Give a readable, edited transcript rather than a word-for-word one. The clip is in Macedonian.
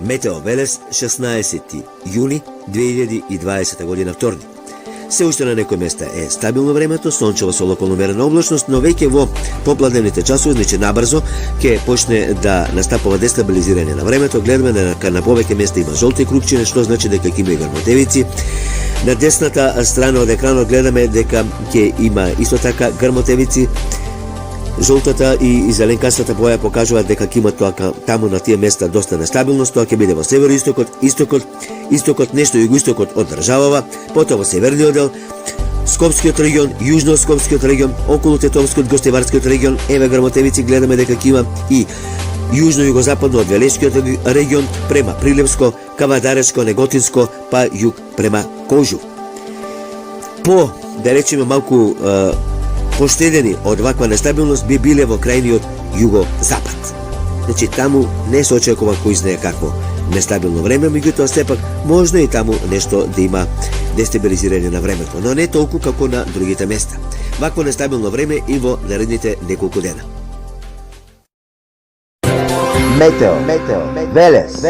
Метео Велес, 16 јули 2020 година, вторник. Се уште на некои места е стабилно времето, сончево со локално умерена облачност, но веќе во попладневните часови, значи набрзо, ќе почне да настапува дестабилизирање на времето. Гледаме на повеќе места има жолти крупчине, што значи дека ќе има и грмотевици. На десната страна од екранот гледаме дека ќе има исто така грмотевици. Жолтата и зеленкастата боја покажуваат дека ќе има тоа таму на тие места доста нестабилност. Тоа ќе биде во североистокот, истокот, нешто југоистокот од државава, потоа во северниот дел, Скопскиот регион, јужно-Скопскиот регион, околу Тетовскиот, Гостиварскиот регион, еве грмотевици гледаме дека ќе има и јужно-југозападно од Велешкиот регион према Прилепско, Кавадаречко, Неготинско, па југ према Кожув. По, да речеме, малку поштедени од ваква нестабилност би биле во крајниот југозапад. Значи таму не се очекува кој знае какво нестабилно време, меѓутоа сепак можно и таму нешто да има дестабилизирање на времето, но не толку како на другите места. Вакво нестабилно време и во наредните неколку дена. Метео Велес.